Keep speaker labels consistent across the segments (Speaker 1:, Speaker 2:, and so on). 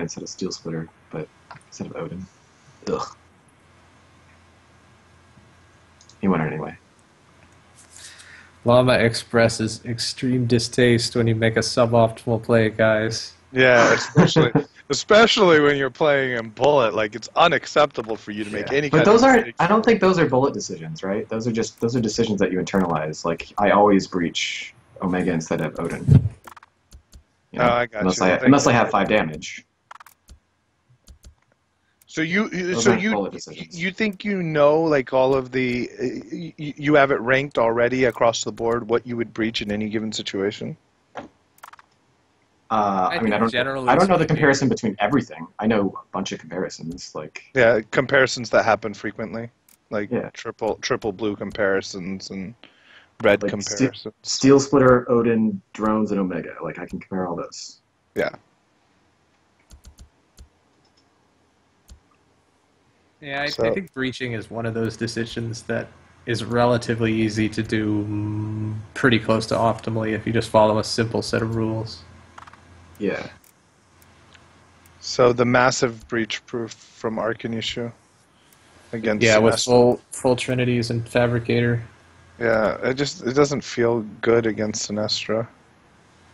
Speaker 1: instead of Steel Splitter, but instead of Odin. Ugh. He won it anyway.
Speaker 2: Llama expresses extreme distaste when you make a suboptimal play, guys.
Speaker 3: Yeah, especially when you're playing in bullet. Like, it's unacceptable for you to make
Speaker 1: Yeah,
Speaker 3: any
Speaker 1: but
Speaker 3: kind of
Speaker 1: those aren't.
Speaker 3: mistakes.
Speaker 1: I don't think those are bullet decisions, right? Those are decisions that you internalize. Like I always breach Omega instead of Odin. You
Speaker 3: Oh,
Speaker 1: know,
Speaker 3: I got you.
Speaker 1: unless I have 5 damage.
Speaker 3: So
Speaker 1: Those aren't bullet decisions.
Speaker 3: you think you know like all of the you have it ranked already across the board what you would breach in any given situation?
Speaker 2: I
Speaker 1: I mean,
Speaker 2: think
Speaker 1: I
Speaker 2: generally
Speaker 1: don't know the
Speaker 2: speaking,
Speaker 1: comparison between everything. I know a bunch of comparisons. Like,
Speaker 3: Yeah, comparisons that happen frequently, like
Speaker 1: yeah,
Speaker 3: triple blue comparisons and red
Speaker 1: like
Speaker 3: comparisons.
Speaker 1: Steel Splitter, Odin, drones, and Omega. Like, I can compare all those.
Speaker 3: Yeah.
Speaker 2: yeah, I
Speaker 3: So
Speaker 2: think breaching is one of those decisions that is relatively easy to do pretty close to optimally if you just follow a simple set of rules.
Speaker 1: Yeah,
Speaker 3: the massive breach proof from Arkanishu against
Speaker 2: Yeah, with
Speaker 3: Sinestro.
Speaker 2: full trinities and fabricator.
Speaker 3: Yeah, it doesn't feel good against Sinestro.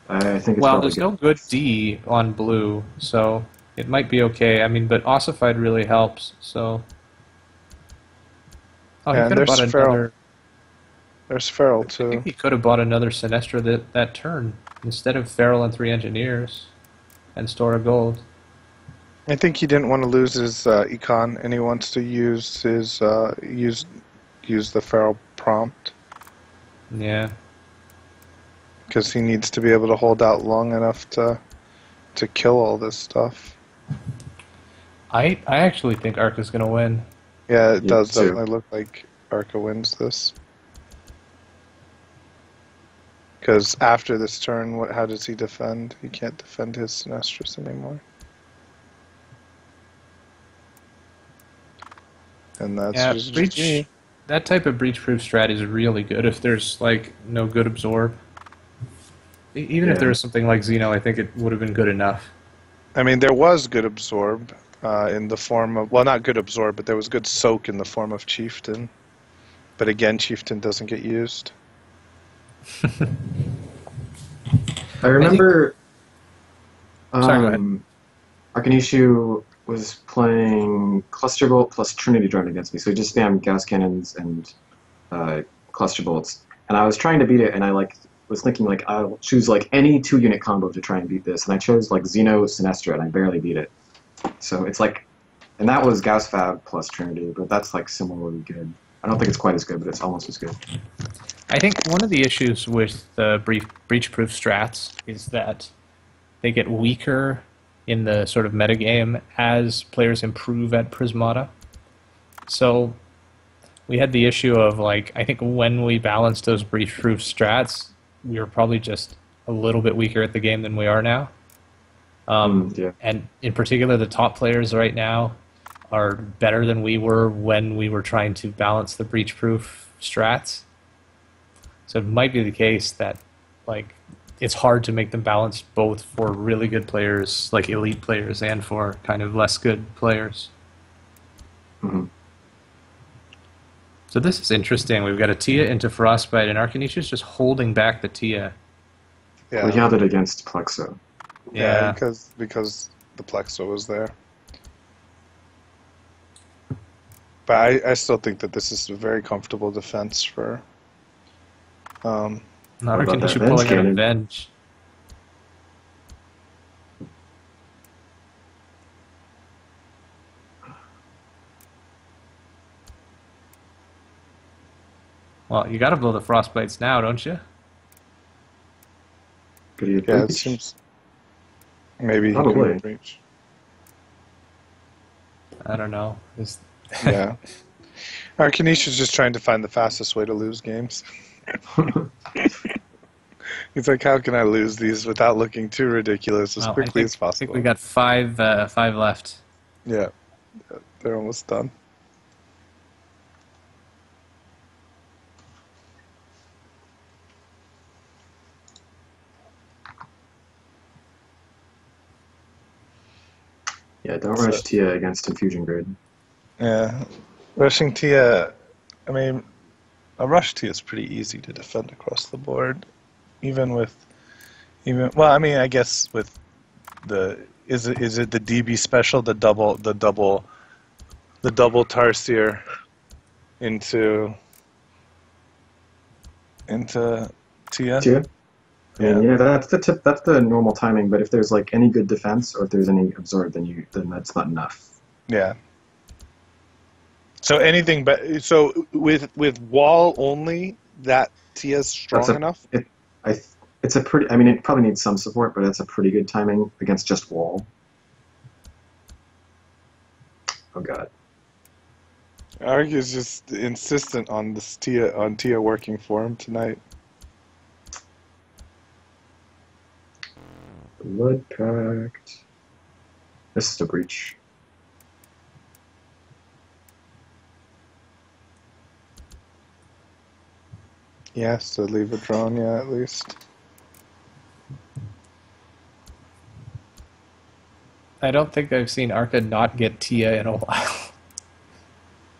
Speaker 1: I think it's
Speaker 2: Well,
Speaker 1: probably
Speaker 2: there's
Speaker 1: good.
Speaker 2: no good D on blue, so it might be okay. I mean, but ossified really helps. So, oh, he
Speaker 3: Yeah, and
Speaker 2: could have
Speaker 3: there's
Speaker 2: bought
Speaker 3: Feral.
Speaker 2: another.
Speaker 3: There's Feral
Speaker 2: I think
Speaker 3: too.
Speaker 2: he could have bought another Sinestra that turn instead of Feral and 3 engineers and store a gold.
Speaker 3: I think he didn't want to lose his econ, and he wants to use his use the Feral prompt
Speaker 2: Yeah,
Speaker 3: because he needs to be able to hold out long enough to kill all this stuff.
Speaker 2: I actually think Arca's gonna win.
Speaker 3: Yeah, it
Speaker 1: Yeah,
Speaker 3: does
Speaker 1: too.
Speaker 3: definitely look like Arca wins this. Because after this turn, how does he defend? He can't defend his Sinestros anymore. And that's
Speaker 2: Yeah,
Speaker 3: just
Speaker 2: breach.
Speaker 3: GG.
Speaker 2: That type of breach proof strat is really good if there's like no good absorb. Even if there
Speaker 1: Yeah.
Speaker 2: was something like Xeno, I think it would have been good enough.
Speaker 3: I mean, there was good absorb in the form of, well, not good absorb, but there was good soak in the form of Chieftain. But again, Chieftain doesn't get used.
Speaker 1: I
Speaker 2: I think.
Speaker 1: remember
Speaker 2: Sorry, go ahead.
Speaker 1: Arkanishu was playing Cluster Bolt plus Trinity Drone against me, so he just spammed gas cannons and Cluster Bolts, and I was trying to beat it, and I like was thinking like I'll choose like any 2 unit combo to try and beat this, and I chose like Xeno Sinestra, and I barely beat it. So it's like, and that was Gauss Fab plus Trinity, but that's like similarly good. I don't think it's quite as good, but it's almost as good.
Speaker 2: I think one of the issues with the breach proof strats is that they get weaker in the sort of metagame as players improve at Prismata. So we had the issue of like I think when we balanced those breach proof strats, we were probably just a little bit weaker at the game than we are now.
Speaker 1: Yeah.
Speaker 2: And in particular, the top players right now are better than we were when we were trying to balance the breach proof strats. So it might be the case that like it's hard to make them balanced both for really good players, like elite players, and for kind of less good players.
Speaker 1: Mm-hmm.
Speaker 2: So this is interesting. We've got a Tia into Frostbite, and Arkanishu's just holding back the Tia.
Speaker 1: Well, he
Speaker 3: Yeah,
Speaker 1: held it against Plexo.
Speaker 3: yeah,
Speaker 2: Yeah.
Speaker 3: because the Plexo was there. But I still think that this is a very comfortable defense for.
Speaker 2: Now
Speaker 1: What about that
Speaker 2: Arkanishu
Speaker 1: Venge
Speaker 2: pulling out a
Speaker 1: Cannon?
Speaker 2: Venge. Well, you got to blow the Frostbites now, don't you?
Speaker 1: Could he
Speaker 3: Yeah, it
Speaker 1: breach?
Speaker 3: seems maybe he
Speaker 1: Probably.
Speaker 3: couldn't reach.
Speaker 2: I don't know.
Speaker 3: Yeah, Arkanishu's just trying to find the fastest way to lose games. He's like, how can I lose these without looking too ridiculous as
Speaker 2: Well,
Speaker 3: quickly as
Speaker 2: I think we
Speaker 3: possible?
Speaker 2: got five left.
Speaker 3: Yeah, they're almost done.
Speaker 1: Yeah, don't
Speaker 3: So,
Speaker 1: rush Tia against Infusion Grid.
Speaker 3: yeah. Rushing Tia, I mean, a rush Tia is pretty easy to defend across the board. Well, I mean, I guess with is it the DB special, the double Tarsier into Tia?
Speaker 1: Tia? I mean,
Speaker 3: Yeah.
Speaker 1: yeah, that's the tip. That's the normal timing. But if there's like any good defense, or if there's any absorb, then that's not enough.
Speaker 3: Yeah. So anything but with wall only, that Tia's
Speaker 1: That's
Speaker 3: strong
Speaker 1: a
Speaker 3: enough?
Speaker 1: it. I. It's a pretty. I mean, it probably needs some support, but that's a pretty good timing against just wall. Oh god.
Speaker 3: Arg is just insistent on this Tia working for him tonight.
Speaker 1: Blood Pact. This is a breach.
Speaker 3: Yes, so leave a drone, yeah, at least.
Speaker 2: I don't think I've seen Arca not get Tia in a while.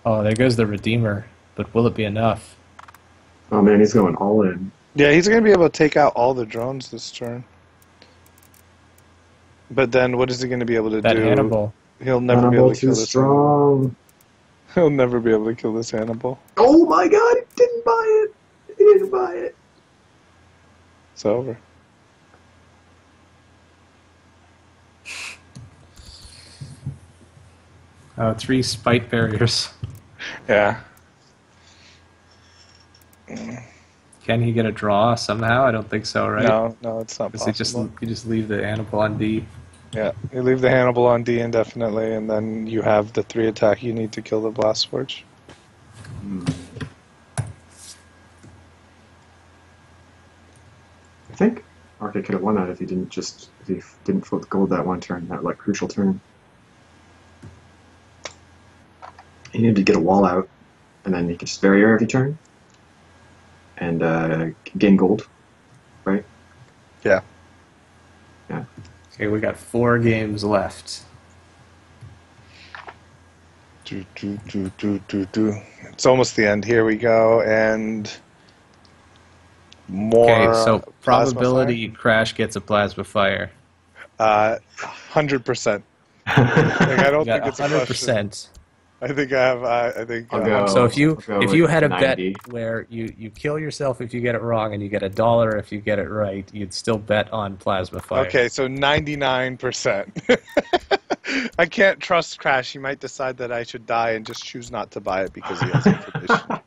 Speaker 2: Oh, there goes the Redeemer. But will it be enough?
Speaker 1: Oh man, he's going all in.
Speaker 3: Yeah, he's gonna be able to take out all the drones this turn. But then what is he gonna be able to
Speaker 2: That
Speaker 3: do?
Speaker 2: Hannibal.
Speaker 3: He'll never be able
Speaker 1: Hannibal
Speaker 3: to kill
Speaker 1: too
Speaker 3: this Hannibal.
Speaker 1: strong.
Speaker 3: He'll never be able to kill this Hannibal.
Speaker 1: Oh my god, he didn't buy it. He didn't buy it.
Speaker 3: It's over.
Speaker 2: Oh, 3 spite barriers.
Speaker 3: Yeah.
Speaker 2: Can he get a draw somehow? I don't think so, right?
Speaker 3: No, it's not
Speaker 2: Because
Speaker 3: possible.
Speaker 2: you just leave the Hannibal on D.
Speaker 3: Yeah, you leave the Hannibal on D indefinitely, and then you have the 3 attack you need to kill the Blast Forge.
Speaker 1: I think Arca could have won that if he didn't flip gold that one turn, that like crucial turn. He needed to get a wall out, and then he could just barrier every turn and gain gold, right?
Speaker 3: Yeah.
Speaker 1: Yeah.
Speaker 2: Okay, we got 4 games left.
Speaker 3: It's almost the end. Here we go, and more.
Speaker 2: Okay, so
Speaker 3: plasma
Speaker 2: probability Crash gets a plasma fire.
Speaker 3: fire? 100%. Like, I
Speaker 2: You
Speaker 3: don't
Speaker 2: got
Speaker 3: think it's a question.
Speaker 2: 100%.
Speaker 3: I think I have. I think.
Speaker 1: I'll go.
Speaker 2: So if you
Speaker 1: I'll go
Speaker 2: if you
Speaker 1: with
Speaker 2: had a
Speaker 1: 90.
Speaker 2: bet where you kill yourself if you get it wrong and you get $1 if you get it right, you'd still bet on plasma fire.
Speaker 3: Okay, so 99%. I can't trust Crash. He might decide that I should die and just choose not to buy it because he has information.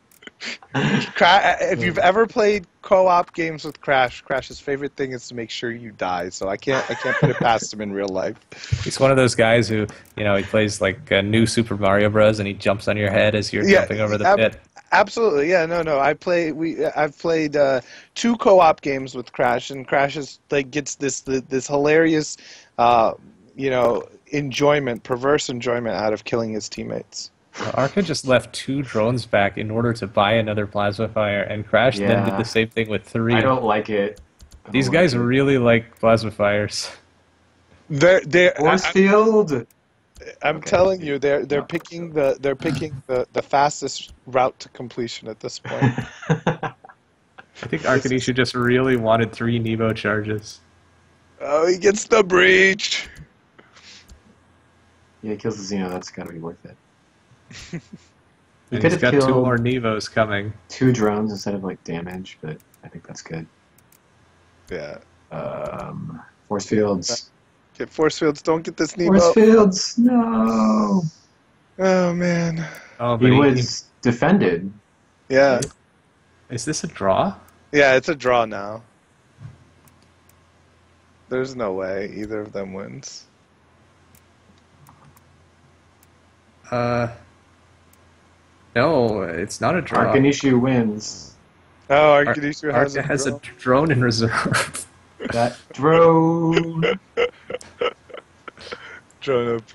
Speaker 3: If you've ever played co-op games with Crash, Crash's favorite thing is to make sure you die. So I can't put it past him in real life.
Speaker 2: He's one of those guys who, he plays like a new Super Mario Bros. And he jumps on your head as you're jumping over the pit.
Speaker 3: Absolutely, yeah, no. I've played 2 co-op games with Crash, and Crash is gets this hilarious, perverse enjoyment out of killing his teammates.
Speaker 2: Arca just left 2 drones back in order to buy another plasma fire, and Crash then did the same thing with 3.
Speaker 1: I don't like it.
Speaker 2: These guys really like plasma fires.
Speaker 3: Force
Speaker 1: field.
Speaker 3: I'm telling you, they're picking the fastest route to completion at this point.
Speaker 2: I think Arkanishu just really wanted 3 Nebo charges.
Speaker 3: Oh, he gets the breach.
Speaker 1: Yeah, he kills the Xeno. That's got to be worth it.
Speaker 2: And he's got 2 more Nevos coming.
Speaker 1: 2 drones instead of damage, but I think that's good.
Speaker 3: Yeah.
Speaker 1: Force fields.
Speaker 3: Get force fields. Don't get this Nebo.
Speaker 1: Force fields. No.
Speaker 3: Oh man.
Speaker 2: Oh,
Speaker 1: He was defended.
Speaker 3: Yeah.
Speaker 2: Is this a draw?
Speaker 3: Yeah, it's a draw now. There's no way either of them wins.
Speaker 2: No, it's not a draw.
Speaker 1: Arkanishu wins.
Speaker 3: Oh, Arkanishu
Speaker 2: has a drone in reserve.
Speaker 1: That drone.
Speaker 3: Drone OP.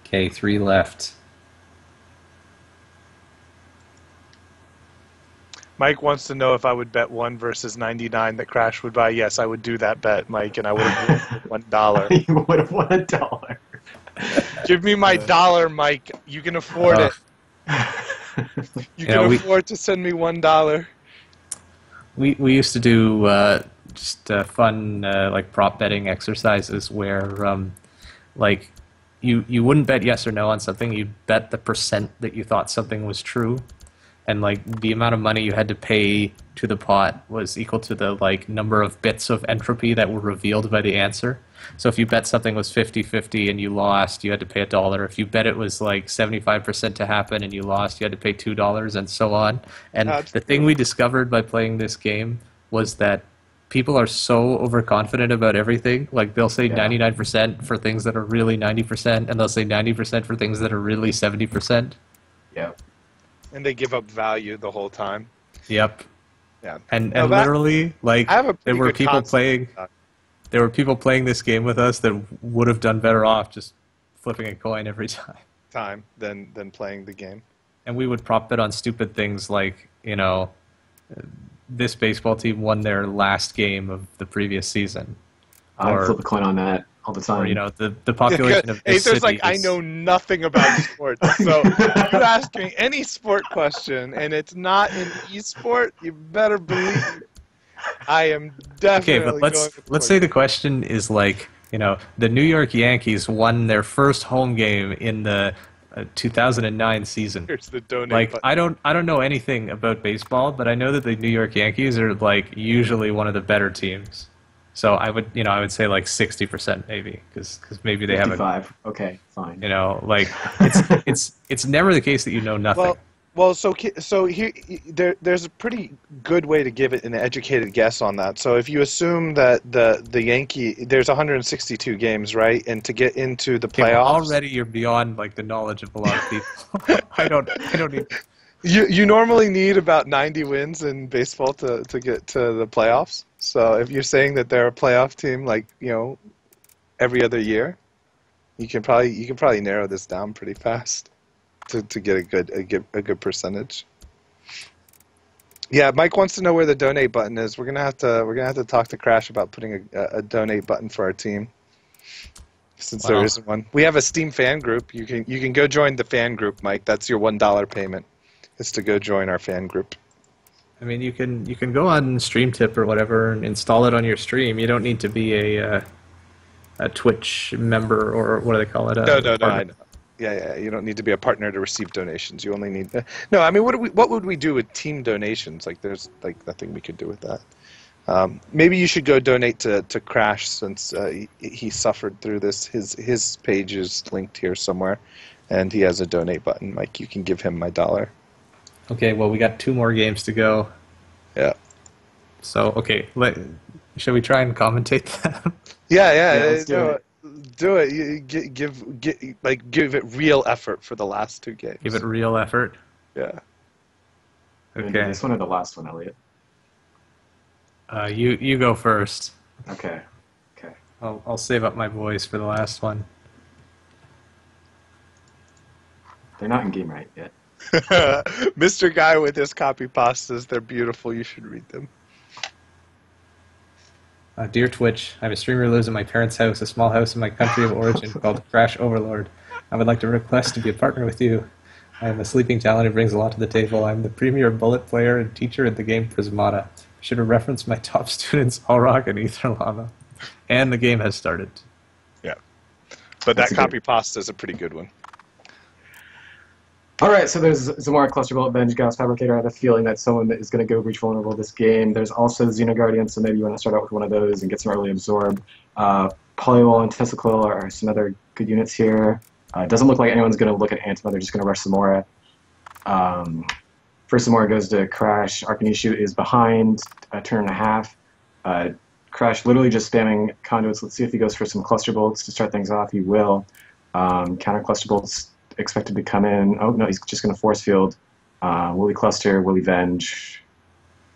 Speaker 2: Okay, 3 left.
Speaker 3: Mike wants to know if I would bet 1 versus 99 that Crash would buy. Yes, I would do that bet, Mike, and I would have won $1.
Speaker 1: You would have won $1.
Speaker 3: Give me my dollar, Mike. You can afford it. You can afford to send me $1.
Speaker 2: We used to do just fun like prop betting exercises where like you wouldn't bet yes or no on something. You'd bet the percent that you thought something was true, and like the amount of money you had to pay to the pot was equal to the like number of bits of entropy that were revealed by the answer. So if you bet something was 50-50 and you lost, you had to pay $1. If you bet it was like 75% to happen and you lost, you had to pay $2, and so on. And the thing we discovered by playing this game was that people are so overconfident about everything. Like they'll say 99% for things that are really 90%, and they'll say 90% for things that are really 70%.
Speaker 1: Yeah.
Speaker 3: And they give up value the whole time.
Speaker 2: Yep.
Speaker 3: Yeah.
Speaker 2: And literally, like there were people playing. There were people playing this game with us that would have done better off just flipping a coin every time.
Speaker 3: Than playing the game.
Speaker 2: And we would prop bet on stupid things like, you know, this baseball team won their last game of the previous season.
Speaker 1: I flip a coin on that all the time.
Speaker 2: Or, you know, the population of this city
Speaker 3: like, I know nothing about sports. So you ask me any sport question and it's not an e-sport, you better believe I am definitely
Speaker 2: okay, but let's say the question is like, you know, the New York Yankees won their first home game in the 2009 season.
Speaker 3: Here's the donate
Speaker 2: like
Speaker 3: button.
Speaker 2: I don't know anything about baseball, but I know that the New York Yankees are like usually one of the better teams. So I would say like 60% maybe, because maybe they
Speaker 1: 55.
Speaker 2: have
Speaker 1: Okay, fine.
Speaker 2: You know, like it's never the case that you know nothing.
Speaker 3: Well, so here there's a pretty good way to give it an educated guess on that. So if you assume that the Yankee, there's 162 games, right? And to get into the playoffs,
Speaker 2: well, already you're beyond like the knowledge of a lot of people. I don't need.
Speaker 3: You normally need about 90 wins in baseball to get to the playoffs. So if you're saying that they're a playoff team, like, you know, every other year, you can probably narrow this down pretty fast to get a good percentage. Yeah, Mike wants to know where the donate button is. We're gonna have to talk to Crash about putting a donate button for our team, since there isn't one. We have a Steam fan group. You can go join the fan group, Mike. That's your $1 payment. Is to go join our fan group.
Speaker 2: I mean, you can go on StreamTip or whatever and install it on your stream. You don't need to be a Twitch member, or what do they call it?
Speaker 3: No, I know. Yeah. You don't need to be a partner to receive donations. You only need. No, I mean, what would we do with team donations? Like, there's like nothing we could do with that. Maybe you should go donate to Crash, since he suffered through this. His page is linked here somewhere, and he has a donate button. Mike, you can give him my $1.
Speaker 2: Okay, well, we got 2 more games to go.
Speaker 3: Yeah.
Speaker 2: So, okay, shall we try and commentate that?
Speaker 3: Yeah,
Speaker 1: let's do it.
Speaker 3: Do it. You give it real effort for the last 2 games.
Speaker 2: Give it real effort.
Speaker 3: Yeah.
Speaker 2: Okay.
Speaker 1: This one or the last one, Elliot?
Speaker 2: You go first.
Speaker 1: Okay.
Speaker 2: I'll save up my voice for the last one.
Speaker 1: They're not in game right yet.
Speaker 3: Mr. Guy with his copy pastas, they're beautiful. You should read them.
Speaker 2: Dear Twitch, I'm a streamer who lives in my parents' house, a small house in my country of origin called Crash Overlord. I would like to request to be a partner with you. I am a sleeping talent who brings a lot to the table. I'm the premier bullet player and teacher in the game Prismata. I should have referenced my top students, Allrock and Ether Lava. And the game has started.
Speaker 3: Yeah. But that copy pasta is a pretty good one.
Speaker 1: All right, so there's Zamora, Cluster Bullet, Benj, Gas Fabricator. I have a feeling that someone is going to go breach vulnerable this game. There's also Xenoguardian, so maybe you want to start out with one of those and get some early absorb. Polywall and Testicle are some other good units here. It doesn't look like anyone's going to look at Antima. They're just going to rush Zamora. First Zamora goes to Crash. Arkanishu is behind a turn and a half. Crash literally just spamming conduits. Let's see if he goes for some Cluster Bolts to start things off. He will. Counter Cluster Bolts expected to come in. Oh, no, he's just going to force field. Will he cluster? Will he venge?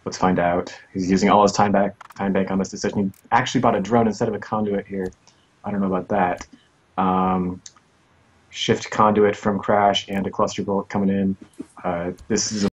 Speaker 1: Let's find out. He's using all his time bank on this decision. He actually bought a drone instead of a conduit here. I don't know about that. Shift conduit from Crash and a cluster bolt coming in. This is